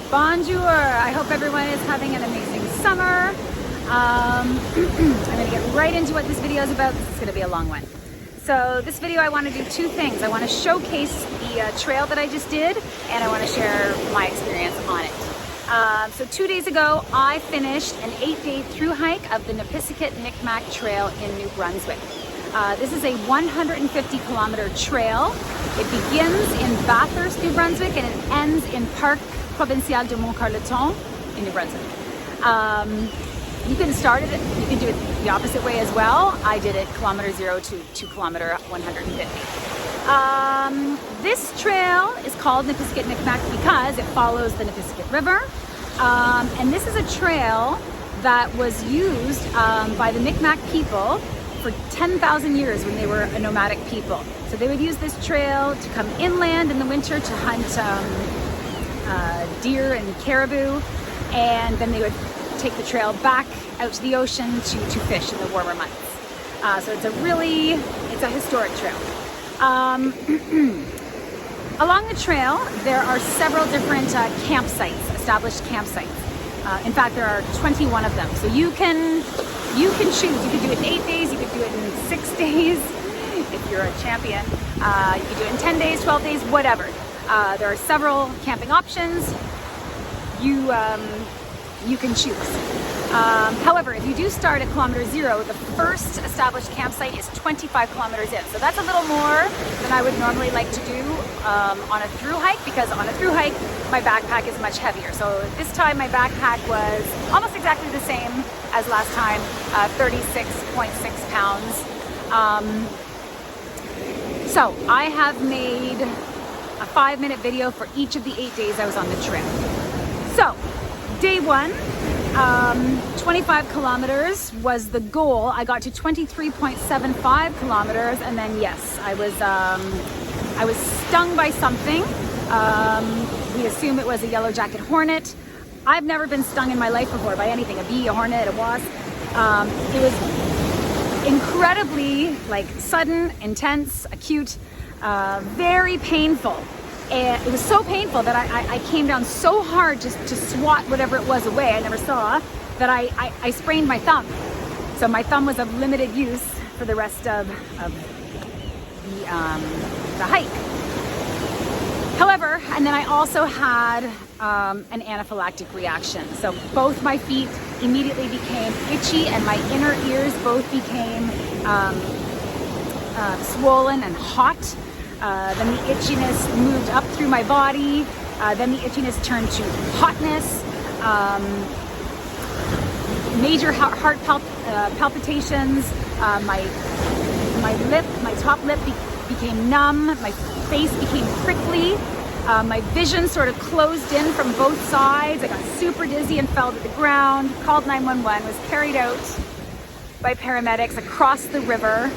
Bonjour! I hope everyone is having an amazing summer. I'm going to get right into what this video is about. This is going to be a long one. So this video I want to do two things. I want to showcase the trail that I just did, and I want to share my experience on it. So 2 days ago I finished an 8-day through hike of the Nepisiguit Mi'gmaq Trail in New Brunswick. This is a 150 kilometer trail. It begins in Bathurst, New Brunswick, and it ends in Parc Provincial de Mont-Carleton in New Brunswick. You can start it, you can do it the opposite way as well. I did it kilometer 0 to 2 kilometer 150. This trail is called Nepisiguit Mi'gmaq because it follows the Nepisiquit River. And this is a trail that was used by the Mi'gmaq people for 10,000 years when they were a nomadic people. So they would use this trail to come inland in the winter to hunt deer and caribou, and then they would take the trail back out to the ocean to fish in the warmer months. So it's a historic trail. Along the trail there are several different campsites, established campsites. In fact, there are 21 of them. So you can choose. You could do it in 8 days, you could do it in 6 days if you're a champion. You could do it in 10 days, 12 days, whatever. There are several camping options. You can choose. However, if you do start at kilometer 0, the first established campsite is 25 kilometers in. So that's a little more than I would normally like to do on a through hike, because on a through hike my backpack is much heavier. So this time my backpack was almost exactly the same as last time, 36.6 pounds. So I have made a 5-minute video for each of the 8 days I was on the trail. So day 1, 25 kilometers was the goal. I got to 23.75 kilometers, and then yes, I was stung by something. We assume it was a yellow jacket hornet. I've never been stung in my life before by anything, a bee, a hornet, a wasp. It was incredibly sudden, intense, acute, very painful. And it was so painful that I came down so hard just to swat whatever it was away I never saw, that I sprained my thumb. So my thumb was of limited use for the rest of the hike. However, and then I also had an anaphylactic reaction. So both my feet immediately became itchy, and my inner ears both became swollen and hot. Then the itchiness moved up through my body. Then the itchiness turned to hotness, major heart palpitations. My top lip became numb. My face became prickly. My vision sort of closed in from both sides. I got super dizzy and fell to the ground. Called 911. Was carried out by paramedics across the river.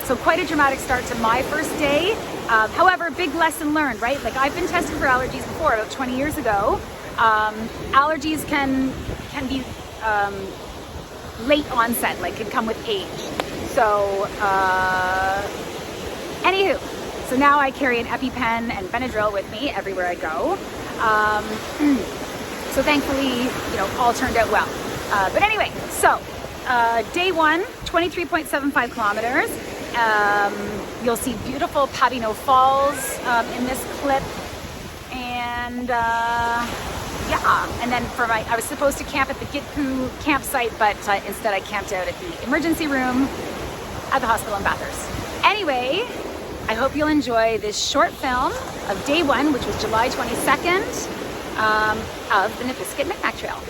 So quite a dramatic start to my first day. However, big lesson learned, right? I've been tested for allergies before, about 20 years ago. Allergies can be late onset, can come with age. So, anywho, so now I carry an EpiPen and Benadryl with me everywhere I go. So thankfully, all turned out well. But anyway, so day 1, 23.75 kilometers. You'll see beautiful Papineau Falls in this clip, and yeah. And then I was supposed to camp at the Gitpu campsite, but instead I camped out at the emergency room at the hospital in Bathurst. Anyway, I hope you'll enjoy this short film of day 1, which was July 22nd, of the Nepisiguit Mi'gmaq Trail.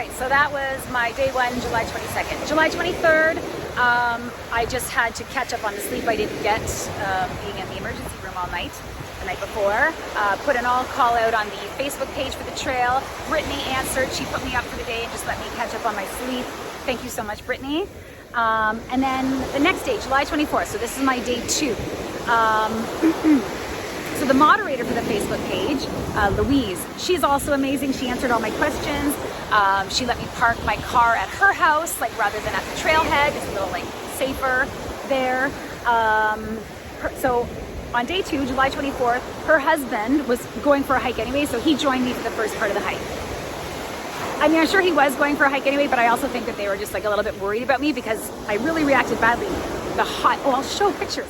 right, so that was my day one, July 22nd. July 23rd, I just had to catch up on the sleep I didn't get being in the emergency room all night, the night before. Put an all call out on the Facebook page for the trail. Brittany answered, she put me up for the day and just let me catch up on my sleep. Thank you so much, Brittany. And then the next day, July 24th, so this is my day 2. So the moderator for the Facebook page, Louise, she's also amazing. She answered all my questions. She let me park my car at her house, like rather than at the trailhead. It's a little like safer there. So on day 2, July 24th, her husband was going for a hike anyway, so he joined me for the first part of the hike. I mean, I'm sure he was going for a hike anyway, but I also think that they were just like a little bit worried about me because I really reacted badly. I'll show pictures.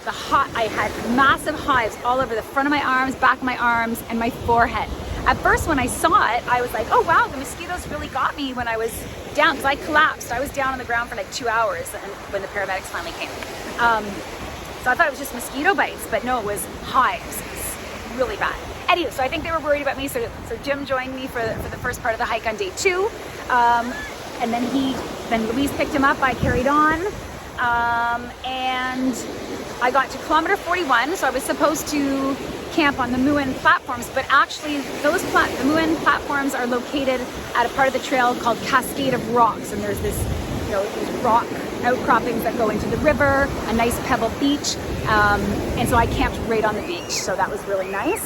I had massive hives all over the front of my arms, back of my arms, and my forehead. At first when I saw it, I was like, oh wow, the mosquitoes really got me when I was down, because I collapsed. I was down on the ground for like 2 hours and when the paramedics finally came. So I thought it was just mosquito bites, but no, it was hives. It was really bad. Anyway, so I think they were worried about me, so Jim joined me for the first part of the hike on day 2. And then Louise picked him up, I carried on. And I got to kilometer 41, so I was supposed to camp on the Moon platforms, but actually the Moon platforms are located at a part of the trail called Cascade of Rocks, and there's this, these rock outcroppings that go into the river, a nice pebble beach, and so I camped right on the beach, so that was really nice.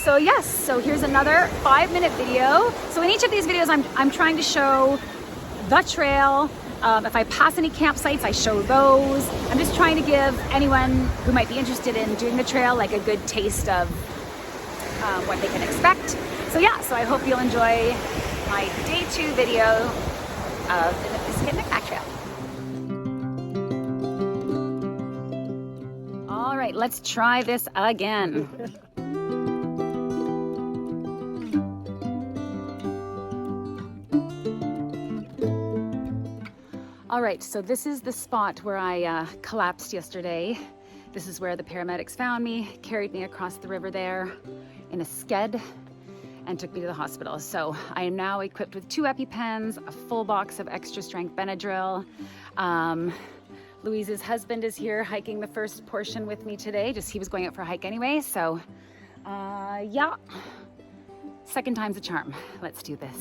So yes, so here's another 5-minute video. So in each of these videos, I'm trying to show the trail. If I pass any campsites, I show those. I'm just trying to give anyone who might be interested in doing the trail like a good taste of what they can expect. So yeah, so I hope you'll enjoy my day 2 video of the Nepisiguit Mi'gmaq Trail. All right, let's try this again. All right, so this is the spot where I collapsed yesterday. This is where the paramedics found me, carried me across the river there in a sked, and took me to the hospital. So I am now equipped with 2 EpiPens, a full box of extra strength Benadryl. Louise's husband is here hiking the first portion with me today. He was going out for a hike anyway, so yeah. Second time's a charm. Let's do this.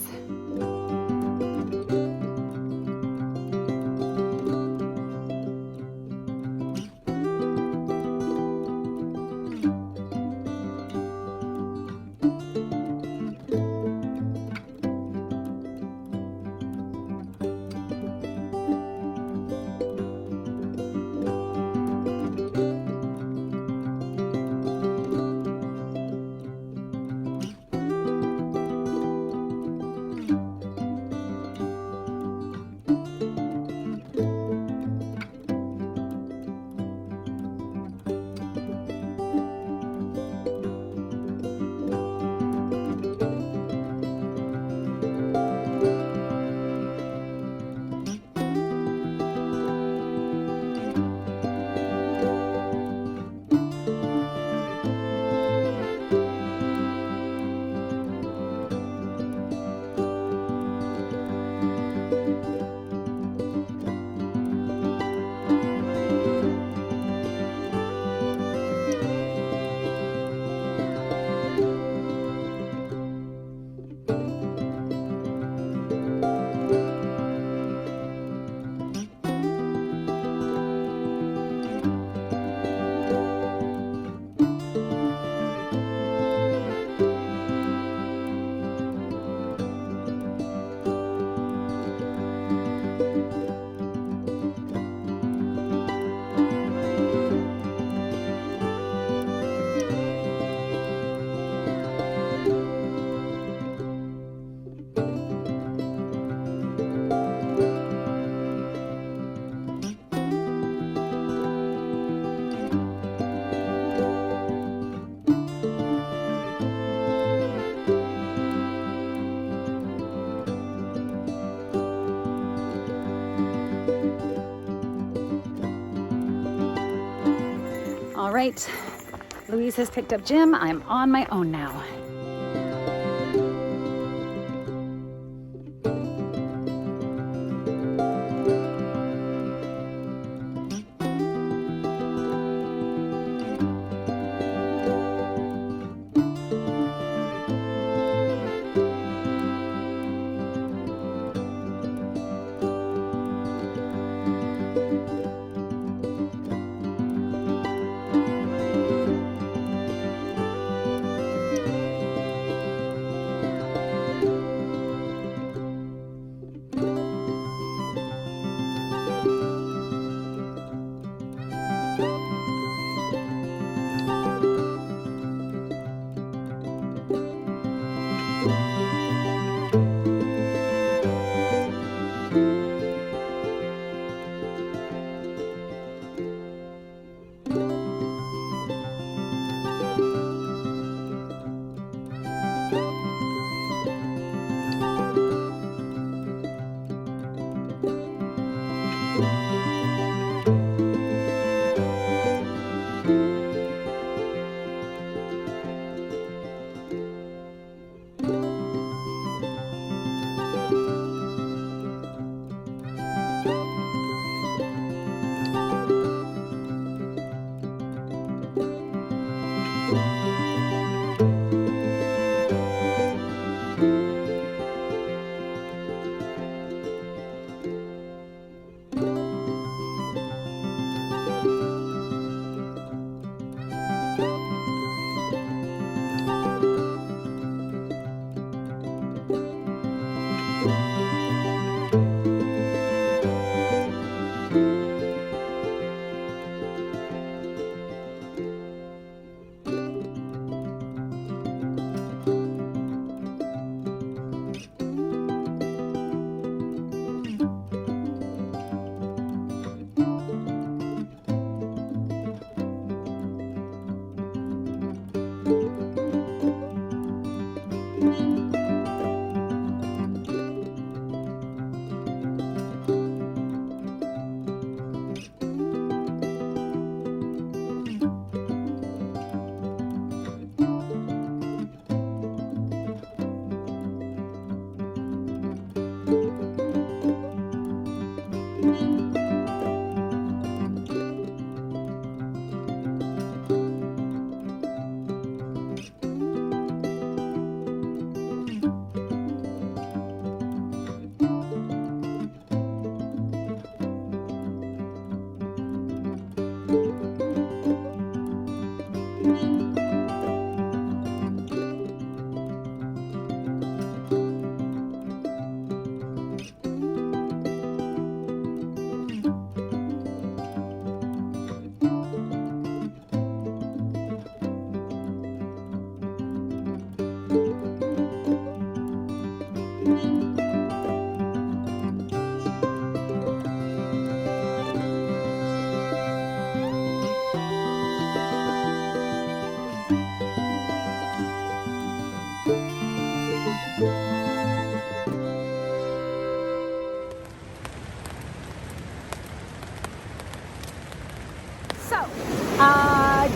right, Louise has picked up Jim. I'm on my own now.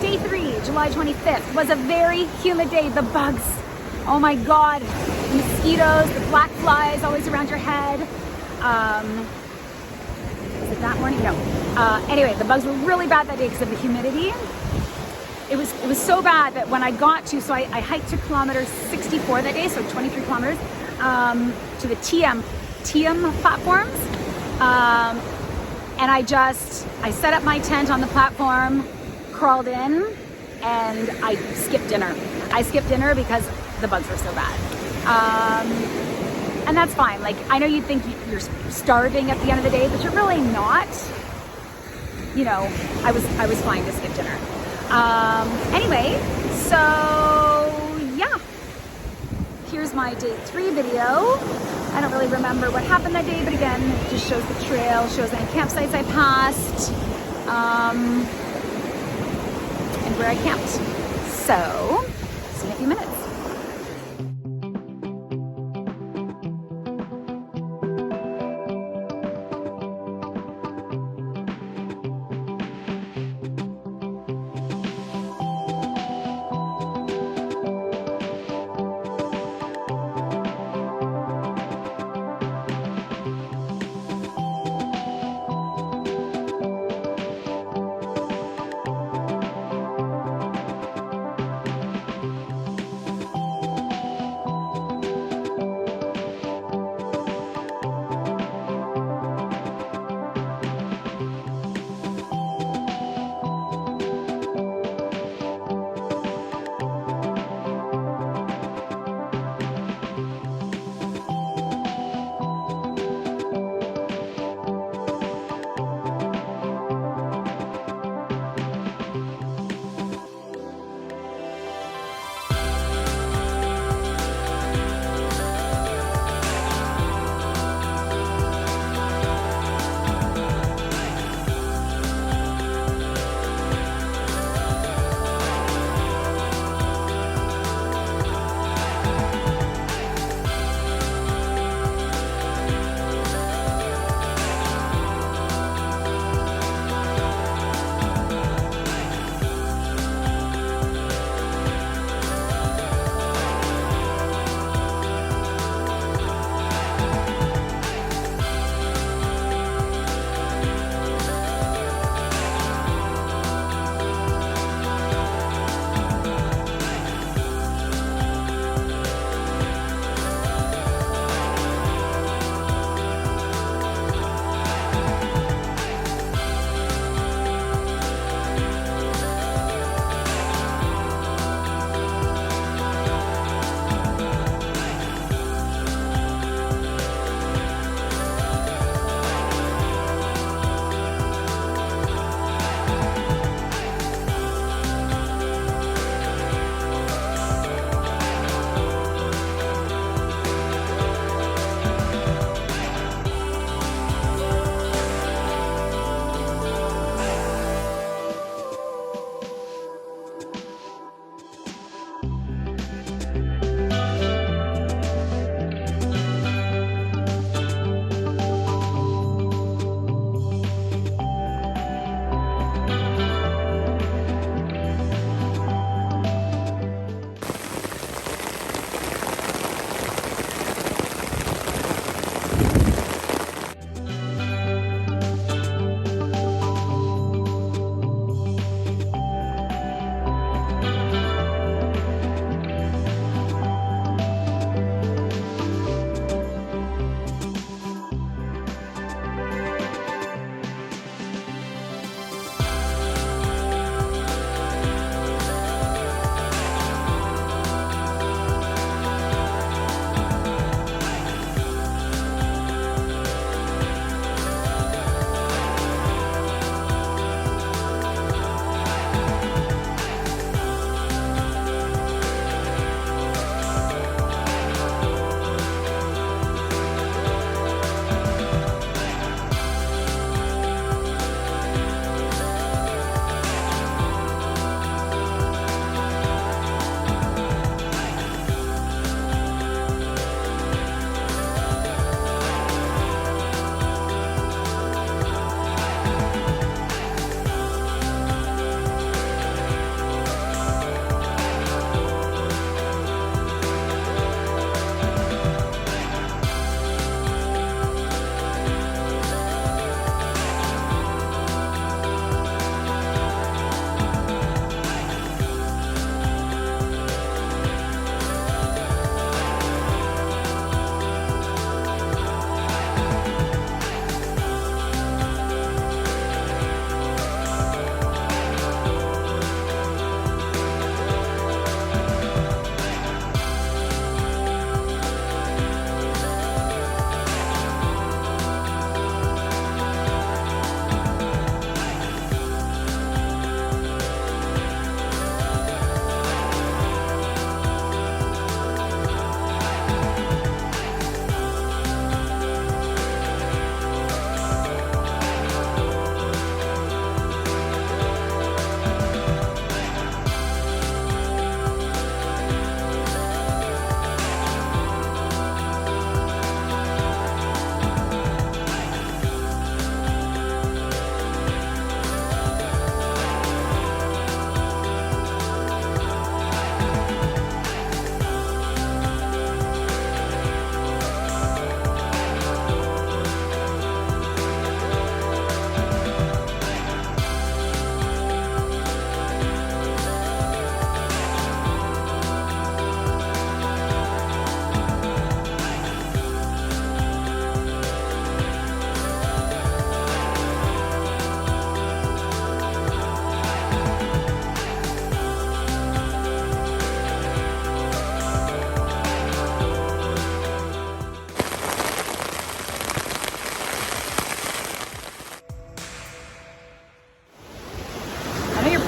Day 3, July 25th, was a very humid day. The bugs, oh my God, the mosquitoes, the black flies always around your head. Was it that morning? No. Anyway, the bugs were really bad that day because of the humidity. It was so bad that when I got to, so I hiked to kilometer 64 that day, so 23 kilometers, to the TM platforms. And I set up my tent on the platform, crawled in, and I skipped dinner. I skipped dinner because the bugs were so bad. And that's fine. Like, I know you'd think you're starving at the end of the day, but you're really not. You know, I was fine to skip dinner. Anyway, so yeah, here's my day 3 video. I don't really remember what happened that day, but again, it just shows the trail, shows any campsites I passed, and where I camped. So, see you in a few minutes.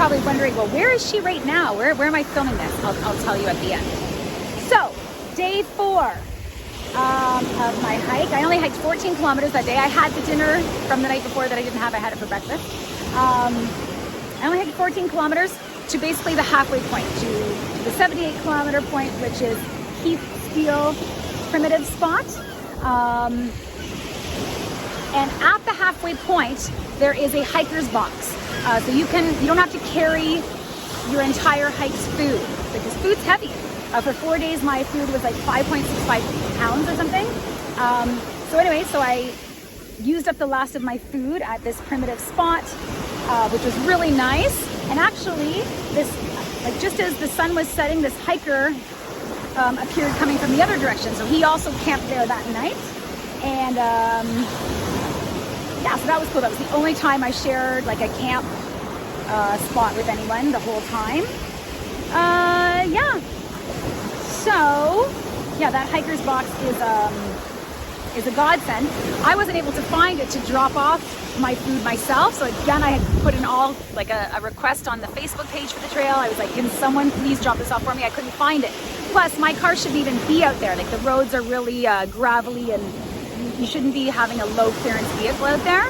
probably wondering, well, where is she right now? Where am I filming this? I'll tell you at the end. So, day 4 of my hike. I only hiked 14 kilometers that day. I had the dinner from the night before that I didn't have. I had it for breakfast. I only hiked 14 kilometers to basically the halfway point, to the 78 kilometer point, which is Keith Steel primitive spot. And at the halfway point, there is a hiker's box. So you don't have to carry your entire hike's food, because food's heavy. For 4 days, my food was like 5.65 pounds or something. So anyway, so I used up the last of my food at this primitive spot, which was really nice. And actually, this, like just as the sun was setting, this hiker appeared coming from the other direction. So he also camped there that night. And yeah, so that was cool. That was the only time I shared like a camp spot with anyone the whole time. Yeah. So yeah, that hiker's box is a godsend. I wasn't able to find it to drop off my food myself. So again, I had put in like a request on the Facebook page for the trail. I was like, can someone please drop this off for me? I couldn't find it. Plus, my car shouldn't even be out there. Like the roads are really gravelly, and you shouldn't be having a low clearance vehicle out there.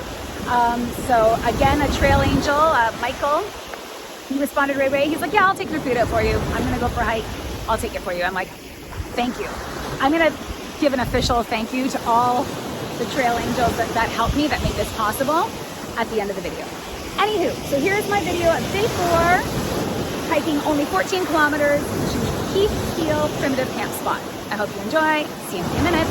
So again, a trail angel, Michael, he responded right away. He's like, yeah, I'll take your food out for you. I'm gonna go for a hike. I'll take it for you. I'm like, thank you. I'm gonna give an official thank you to all the trail angels that helped me, that made this possible, at the end of the video. Anywho, so here's my video of day 4, hiking only 14 kilometers to Keith Steel primitive camp spot. I hope you enjoy. See you in a few minutes.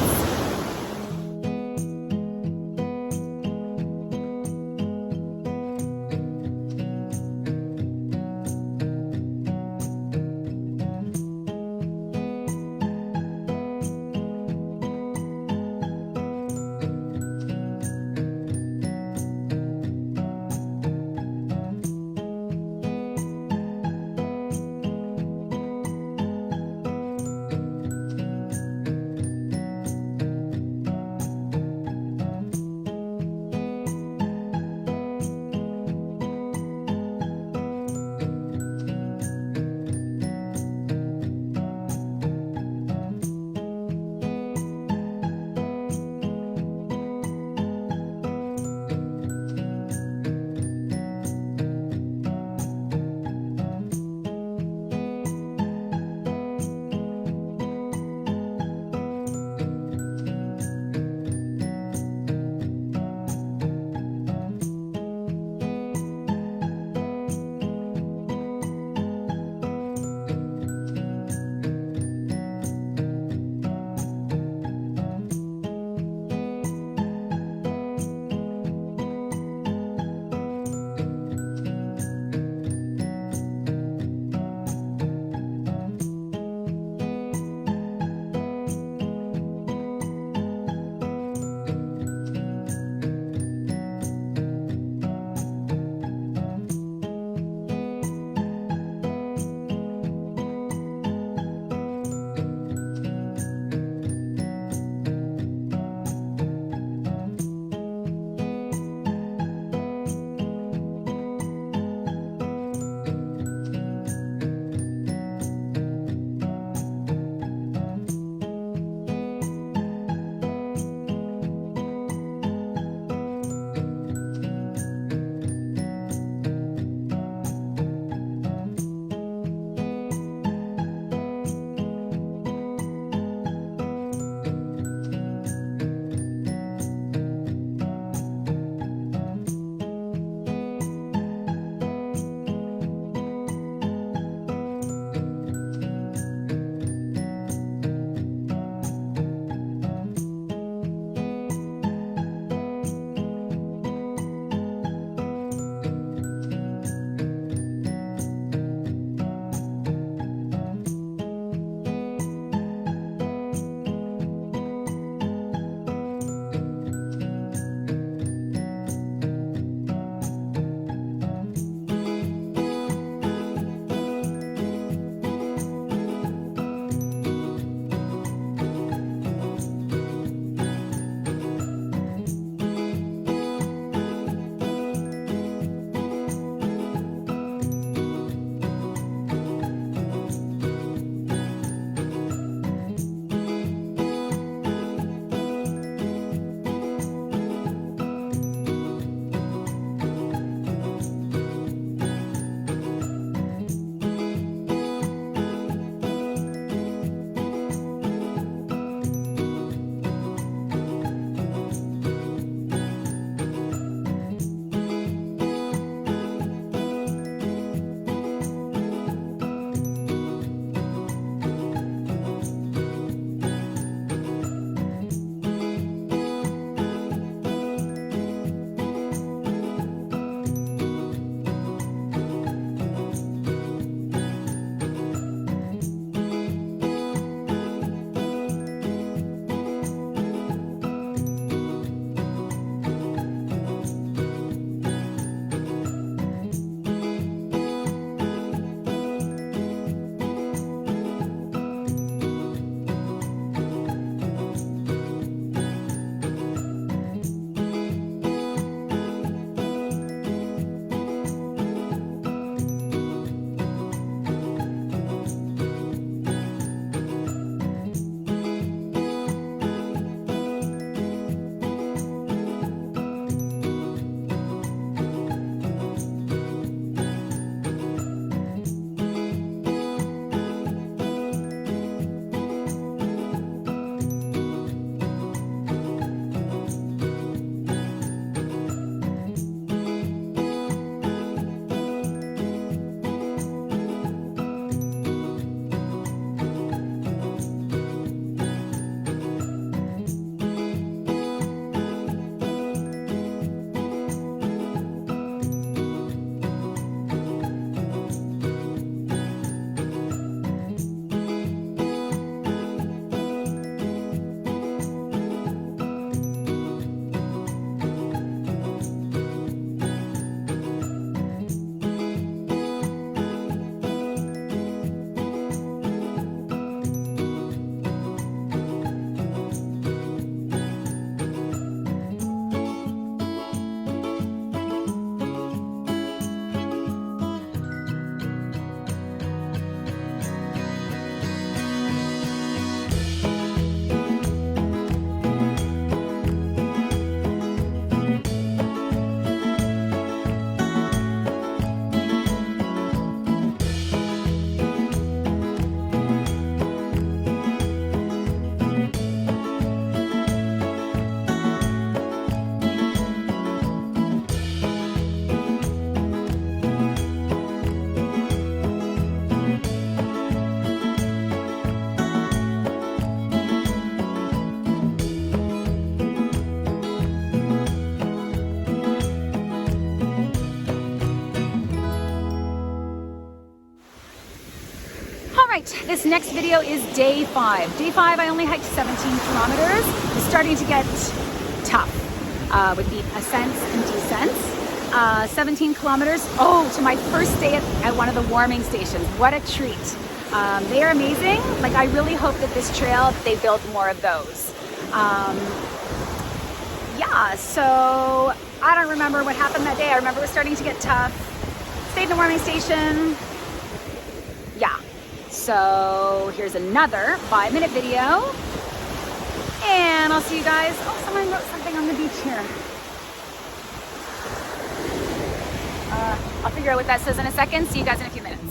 This next video is day 5. Day 5, I only hiked 17 kilometers. It's starting to get tough with the ascents and descents. 17 kilometers, to my first day at one of the warming stations. What a treat. They are amazing. Like, I really hope that this trail, they build more of those. Yeah, so I don't remember what happened that day. I remember it was starting to get tough. Stayed in the warming station. Yeah, so here's another 5-minute video. And I'll see you guys. Oh, someone wrote something on the beach here. I'll figure out what that says in a second. See you guys in a few minutes.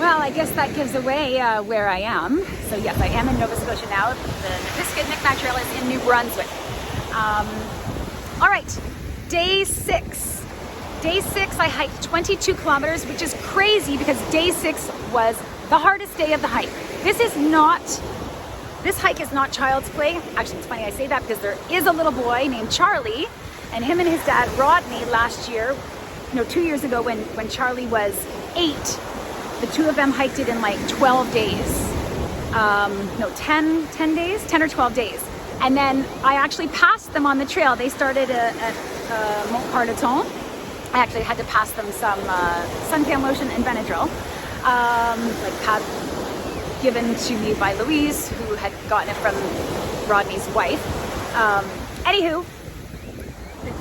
Well, I guess that gives away where I am. So yes, I am in Nova Scotia now. The Nepisiguit Mi'gmaq Trail is in Nouveau-Brunswick. All right, day 6. Day 6, I hiked 22 kilometers, which is crazy because day 6 was the hardest day of the hike. This hike is not child's play. Actually, it's funny I say that because there is a little boy named Charlie, and him and his dad Rodney last year, 2 years ago when Charlie was 8, the two of them hiked it in like 12 days. 10 days, 10 or 12 days. And then I actually passed them on the trail. They started at Mont-Carleton. I actually had to pass them some suntan lotion and Benadryl, given to me by Louise, who had gotten it from Rodney's wife. Anywho,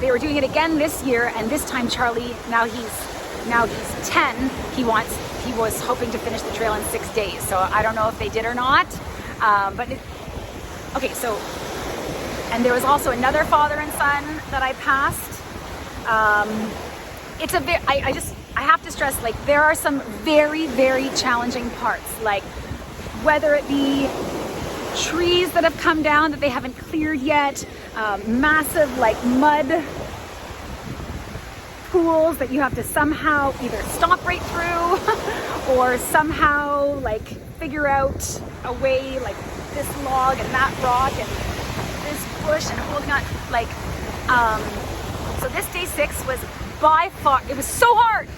they were doing it again this year, and this time Charlie, now he's 10. He was hoping to finish the trail in 6 days. So I don't know if they did or not. Okay, so, and there was also another father and son that I passed. I have to stress, like, there are some very, very challenging parts, like whether it be trees that have come down that they haven't cleared yet, massive like mud pools that you have to somehow either stomp right through or somehow like figure out a way, like this log and that rock and this bush and holding on, like, so this day 6 was by far, it was so hard.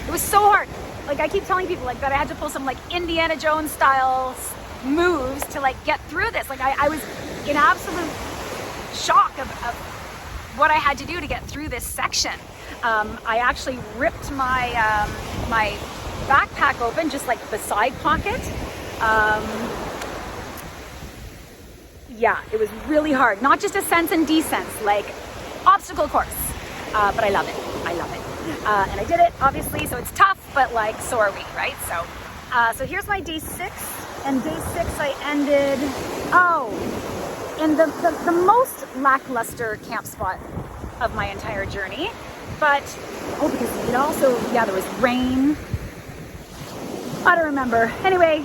It was so hard. Like, I keep telling people like that I had to pull some like Indiana Jones style moves to like get through this. Like I was in absolute shock of what I had to do to get through this section. I actually ripped my my backpack open, just like the side pocket. Yeah, it was really hard. Not just ascents and descents, like obstacle course. But I love it. I love it. And I did it, obviously, so it's tough, but like, so are we, right? So here's my day 6. And day 6 I ended, in the most lackluster camp spot of my entire journey. But, because it also, there was rain. I don't remember. Anyway,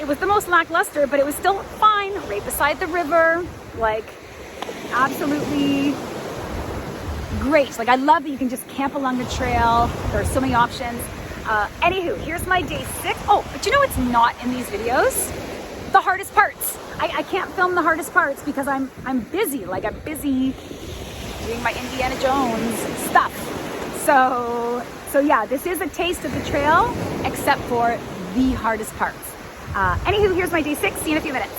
it was the most lackluster, but it was still fine, right beside the river, like, absolutely great. Like, I love that you can just camp along the trail. There are so many options. Anywho, here's my day 6. Oh, but you know what's not in these videos? The hardest parts. I can't film the hardest parts because I'm busy. Like, I'm busy doing my Indiana Jones stuff. So yeah, this is a taste of the trail, except for the hardest parts. Anywho, here's my day 6. See you in a few minutes.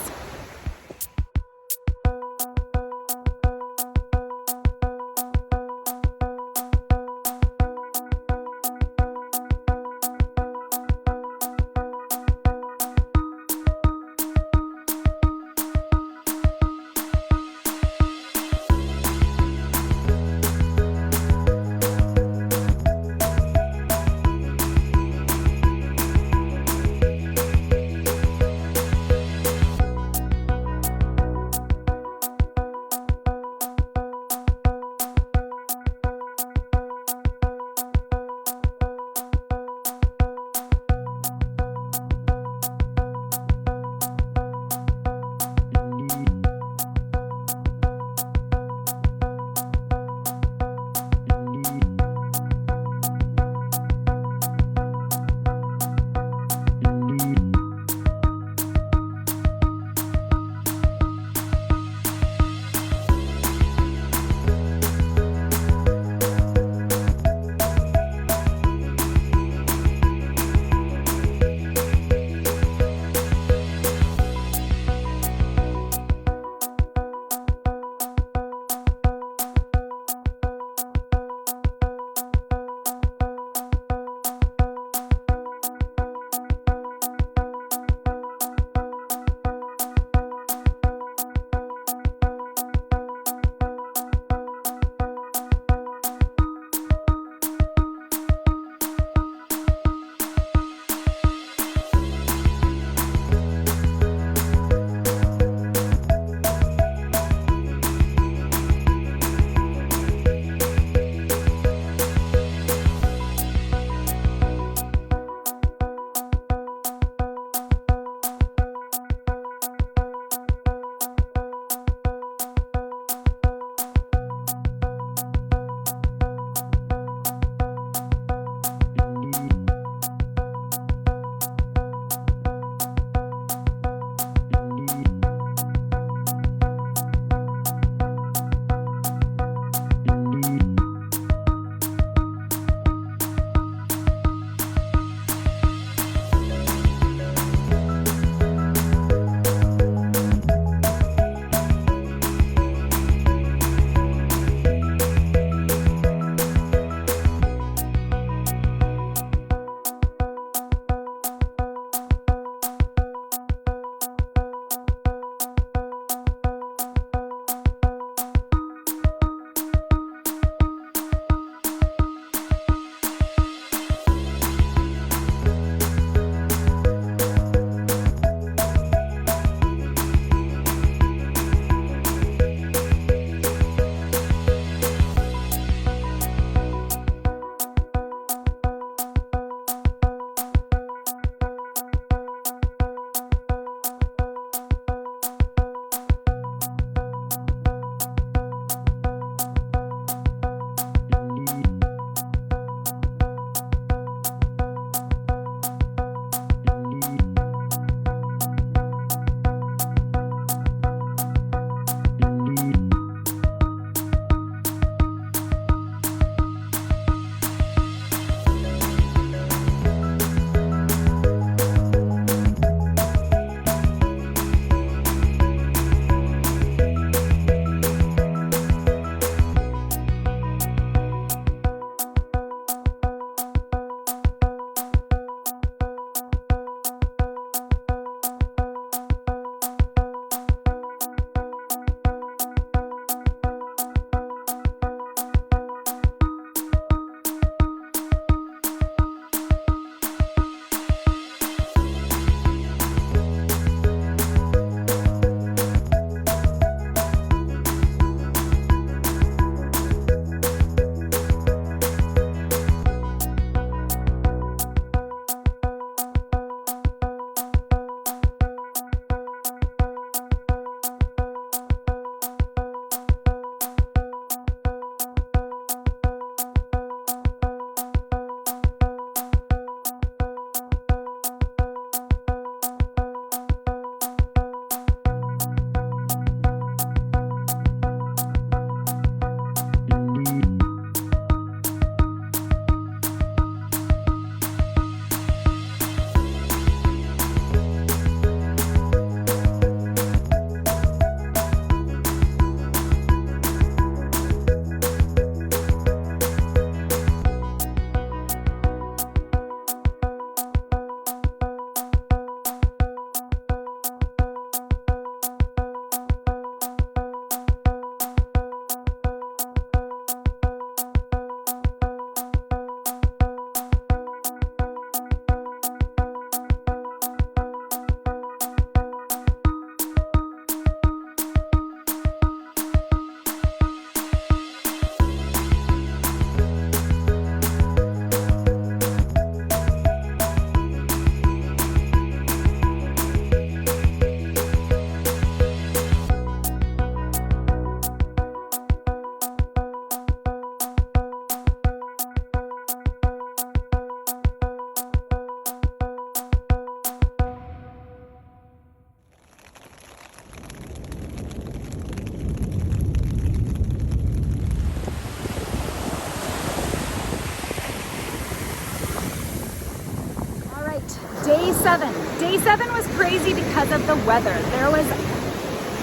7. Day 7 was crazy because of the weather. There was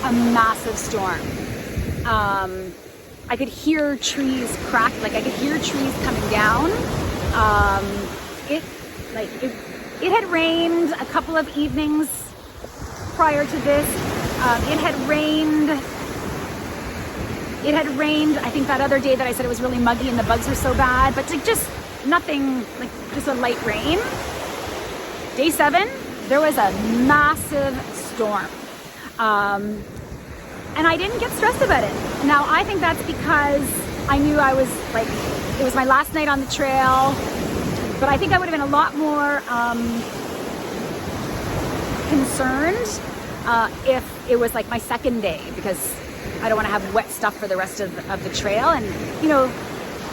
a massive storm. I could hear trees crack, like I could hear trees coming down. It had rained a couple of evenings prior to this. It had rained, I think that other day that I said it was really muggy and the bugs were so bad, but like just nothing, like just a light rain. Day 7, there was a massive storm. And I didn't get stressed about it. Now, I think that's because I knew I was like, it was my last night on the trail, but I think I would have been a lot more concerned if it was like my second day, because I don't want to have wet stuff for the rest of the trail. And you know,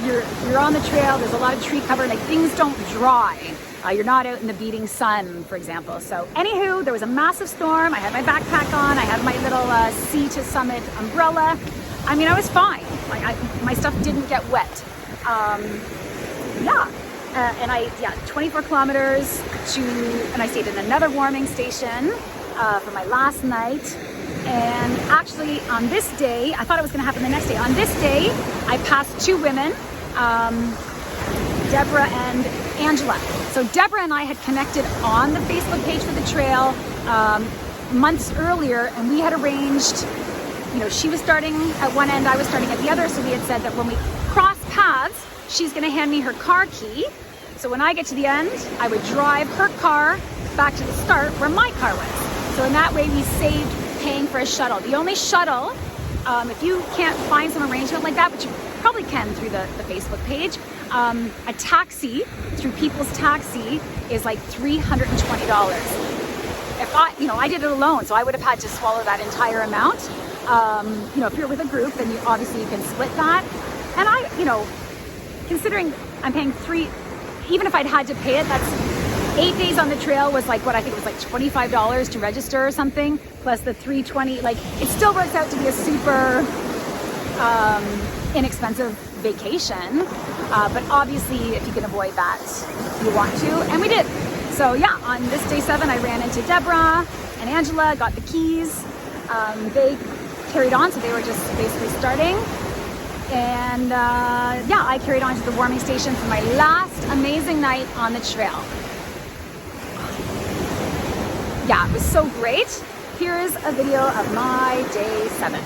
you're on the trail, there's a lot of tree cover, like things don't dry. You're not out in the beating sun, for example. So anywho, there was a massive storm. I had my backpack on. I had my little Sea to Summit umbrella. I mean, I was fine. Like my stuff didn't get wet. 24 kilometers and I stayed in another warming station for my last night. And actually on this day, I thought it was gonna happen the next day. On this day, I passed 2 women, Deborah and Angela. So Deborah and I had connected on the Facebook page for the trail months earlier, and we had arranged, you know, she was starting at one end, I was starting at the other, so we had said that when we cross paths, she's gonna hand me her car key. So when I get to the end, I would drive her car back to the start where my car was. So in that way, we saved paying for a shuttle. The only shuttle, if you can't find some arrangement like that, but you probably can through the Facebook page, a taxi through People's Taxi is like $320. If I did it alone, so I would have had to swallow that entire amount. You know, if you're with a group, then you can split that. And considering I'm paying even if I'd had to pay it, that's 8 days on the trail was like, what I think it was like $25 to register or something, plus the $320. Like, it still works out to be a super inexpensive vacation. But obviously, if you can avoid that, you want to, and we did. So yeah, on this day 7, I ran into Deborah and Angela, got the keys. They carried on, so they were just basically starting. And I carried on to the warming station for my last amazing night on the trail. Yeah, it was so great. Here's a video of my day 7.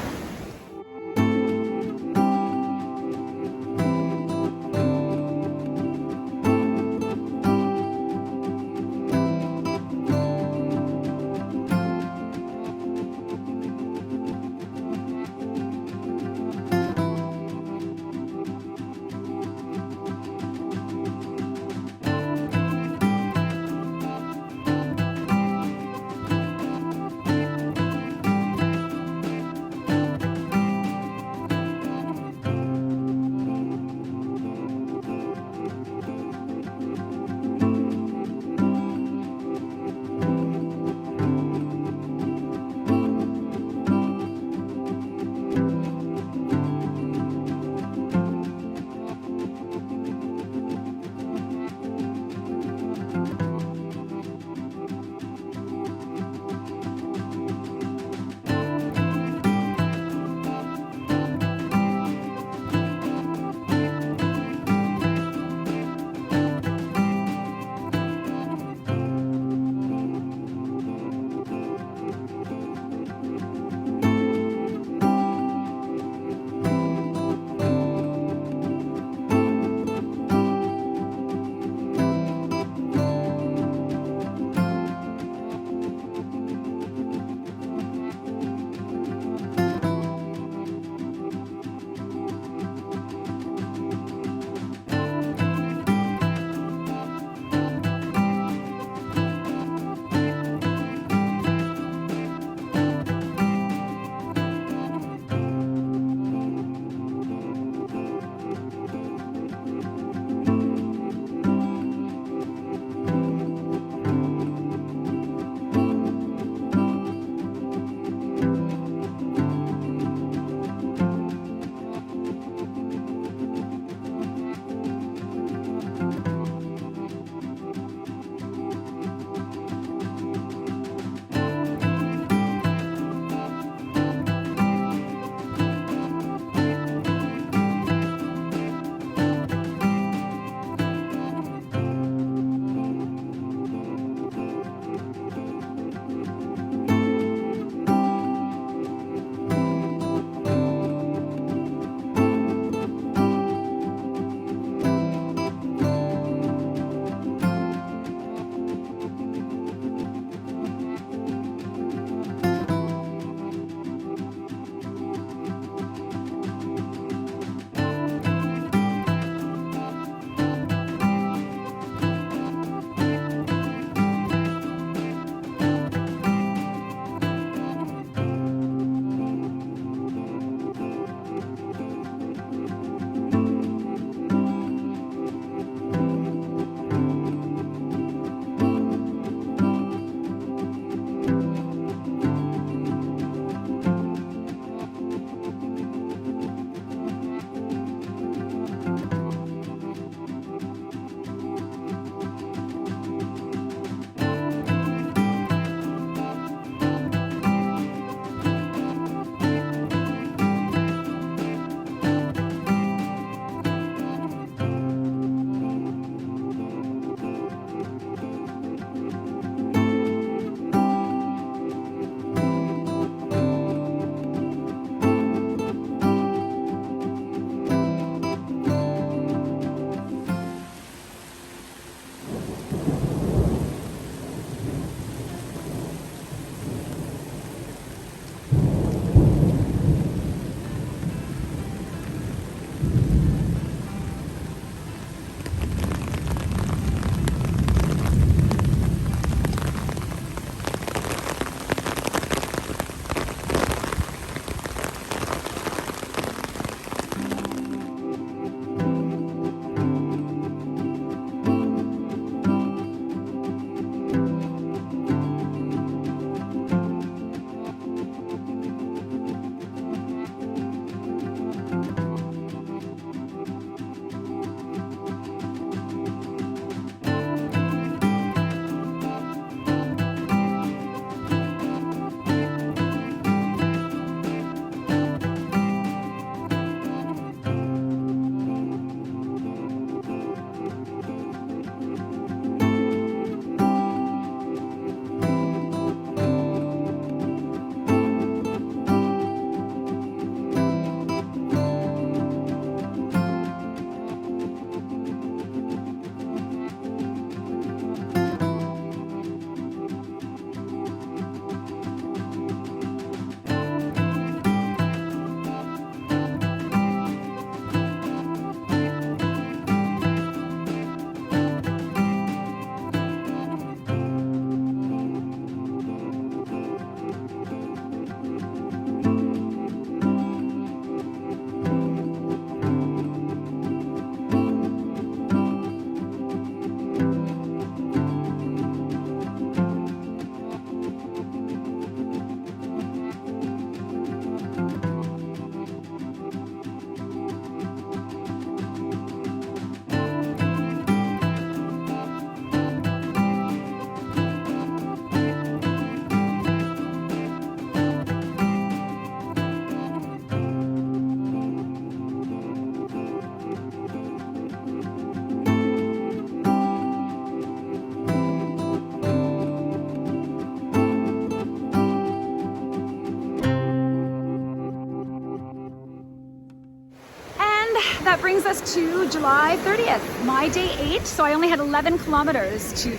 brings us to July 30th, my day 8. So I only had 11 kilometers to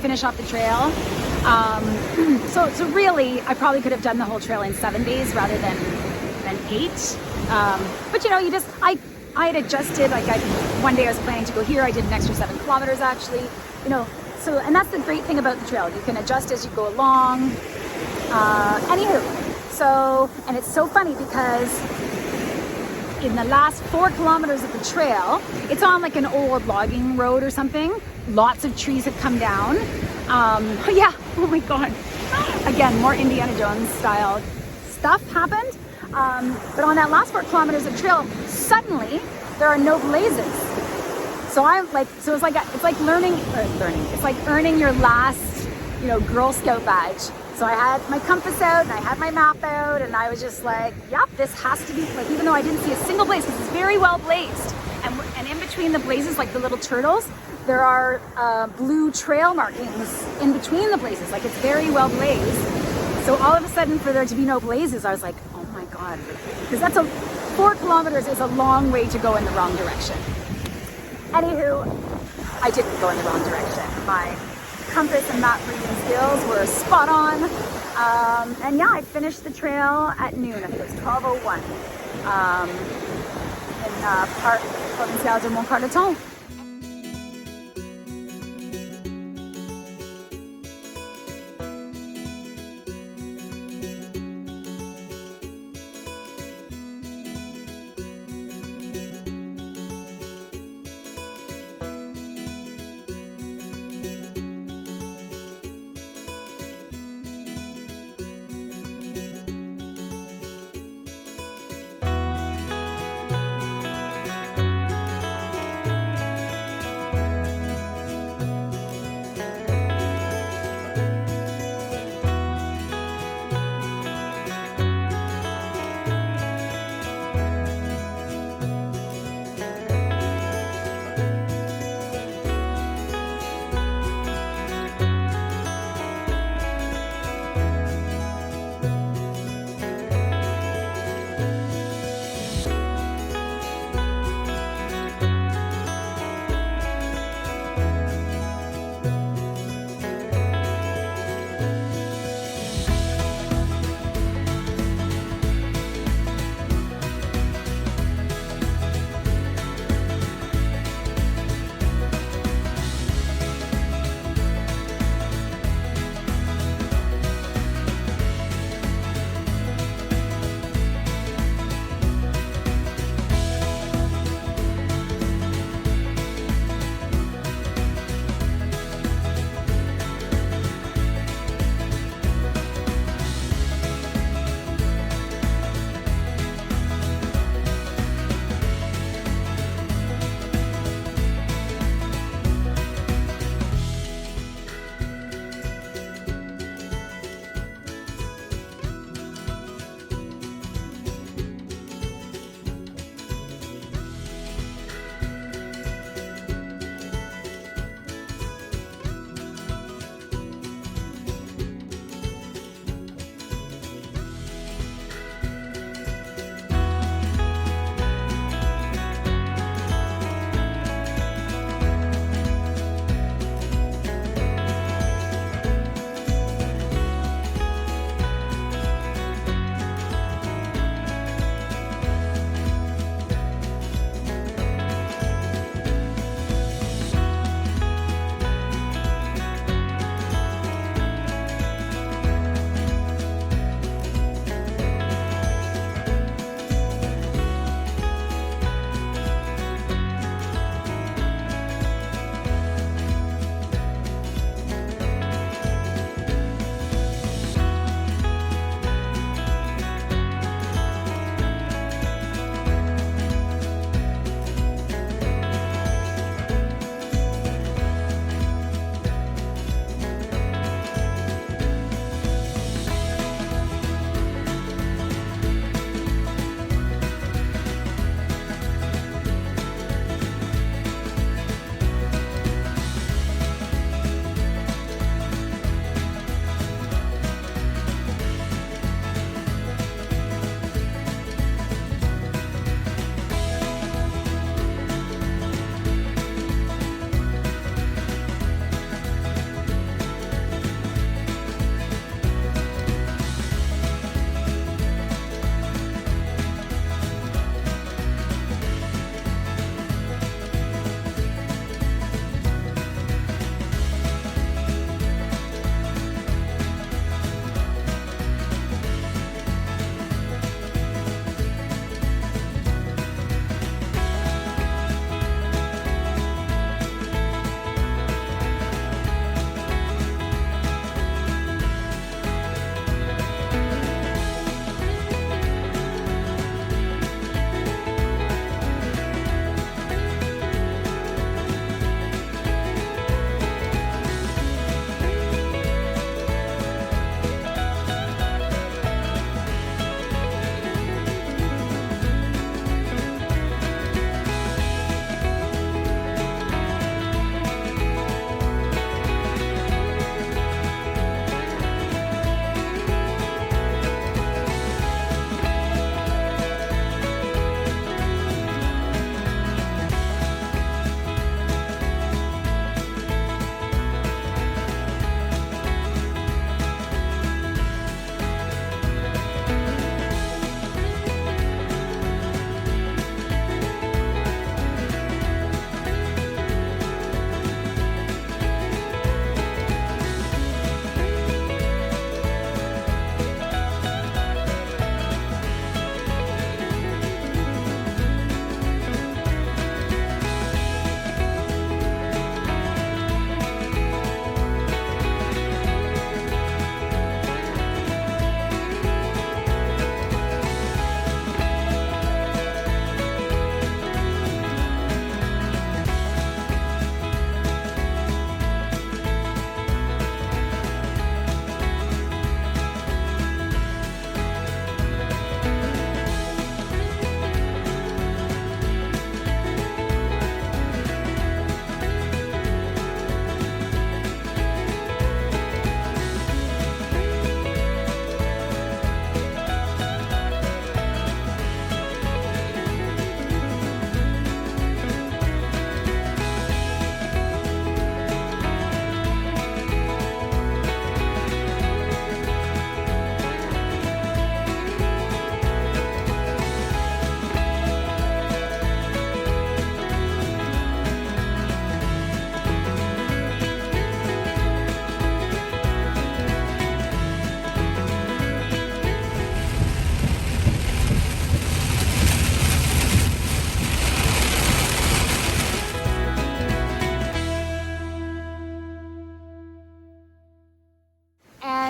finish off the trail. So really, I probably could have done the whole trail in 7 days rather than 8. But you know, I had adjusted, like one day I was planning to go here, I did an extra 7 kilometers actually, you know, so, and that's the great thing about the trail. You can adjust as you go along. Anywho, so, and it's so funny because in the last 4 kilometers of the trail, it's on like an old logging road or something. Lots of trees have come down. Yeah, oh my God. Again, more Indiana Jones style stuff happened. But on that last 4 kilometers of trail, suddenly there are no blazes. So it's like earning your last, you know, Girl Scout badge. So I had my compass out and I had my map out and I was just like, yep, this has to be, like, even though I didn't see a single blaze because it's very well blazed. And in between the blazes, like the little turtles, there are blue trail markings in between the blazes. Like, it's very well blazed. So all of a sudden, for there to be no blazes, I was like, oh my God, because 4 kilometers is a long way to go in the wrong direction. Anywho, I didn't go in the wrong direction. My compass and map reading skills were spot on. And yeah, I finished the trail at noon. I think it was 12:01 in Parc Provincial de Montcarleton.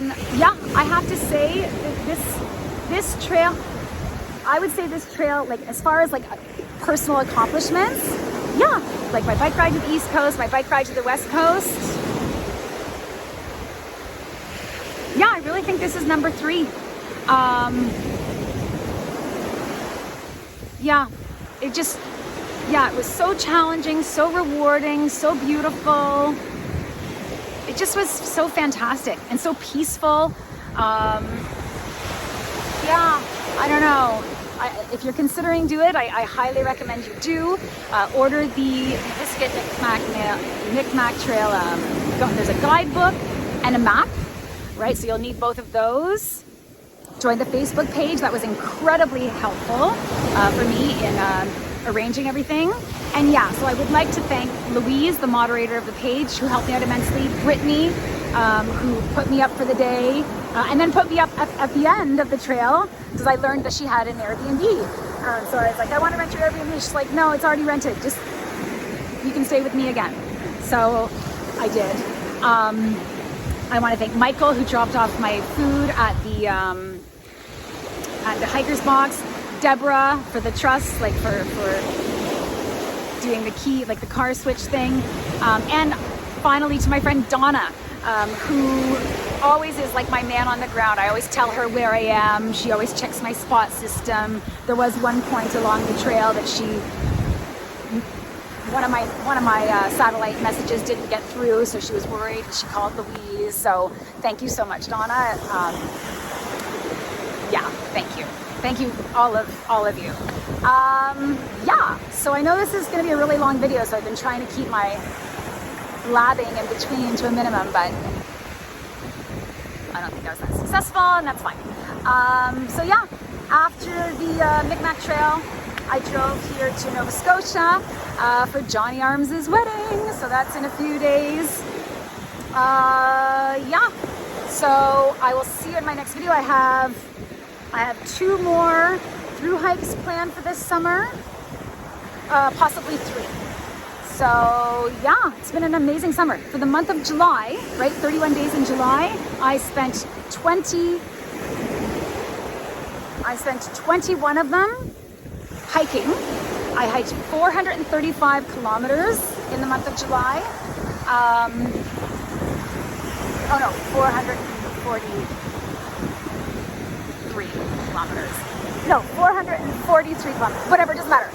And yeah, I have to say this trail, I would say this trail, like as far as like personal accomplishments, yeah, like my bike ride to the East Coast, my bike ride to the West Coast. Yeah, I really think this is number 3. Yeah, it just, yeah, it was so challenging, so rewarding, so beautiful. It just was so fantastic and so peaceful. Yeah, I don't know. If you're considering do it, I highly recommend you do. Order the Nepisiguit Mi'gmaq Trail. There's a guidebook and a map, right? So you'll need both of those. Join the Facebook page. That was incredibly helpful for me in arranging everything. And yeah, so I would like to thank Louise, the moderator of the page, who helped me out immensely, Brittany, who put me up for the day, and then put me up at the end of the trail, because I learned that she had an Airbnb. So I was like, I want to rent your Airbnb. She's like, no, it's already rented. Just, you can stay with me again. So I did. I want to thank Michael, who dropped off my food at the hiker's box. Deborah for the truss, like for doing the key, like the car switch thing. And finally to my friend Donna, who always is like my man on the ground. I always tell her where I am. She always checks my spot system. There was one point along the trail that one of my satellite messages didn't get through, so she was worried. She called Louise. So thank you so much, Donna. Yeah, thank you. Thank you, all of you. Yeah, so I know this is gonna be a really long video, so I've been trying to keep my blabbing in between to a minimum, but I don't think I was that successful, and that's fine. So yeah, after the Mi'gmaq Trail, I drove here to Nova Scotia for Johnny Arms's wedding, so that's in a few days. Yeah, so I will see you in my next video. I have 2 more through hikes planned for this summer, possibly 3. So yeah, it's been an amazing summer. For the month of July, right, 31 days in July, I spent 21 of them hiking. I hiked 435 kilometers in the month of July. 443 kilometers. No, 443 kilometers, whatever, doesn't matter.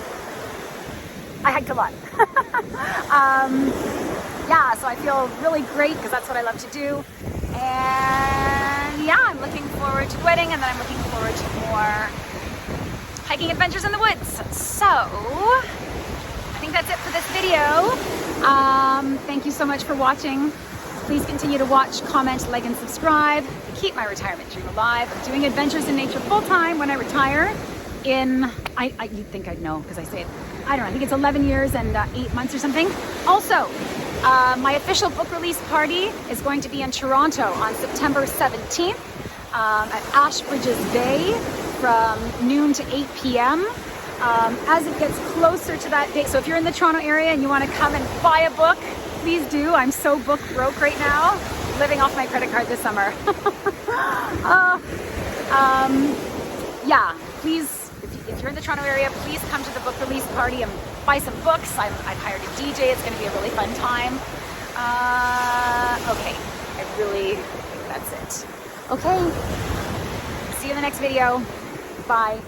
I hiked a lot. Yeah, so I feel really great because that's what I love to do. And yeah, I'm looking forward to the wedding, and then I'm looking forward to more hiking adventures in the woods. So I think that's it for this video. Thank you so much for watching. Please continue to watch, comment, like, and subscribe to keep my retirement dream alive. I'm doing adventures in nature full-time when I retire in, you'd think I'd know because I say it, I don't know, I think it's 11 years and 8 months or something. Also, my official book release party is going to be in Toronto on September 17th at Ashbridges Bay from noon to 8 p.m. As it gets closer to that date, so if you're in the Toronto area and you want to come and buy a book, please do. I'm so book broke right now, living off my credit card this summer. Yeah, please, if you're in the Toronto area, please come to the book release party and buy some books. I've hired a DJ. It's going to be a really fun time. Okay, I think that's it. Okay, see you in the next video. Bye.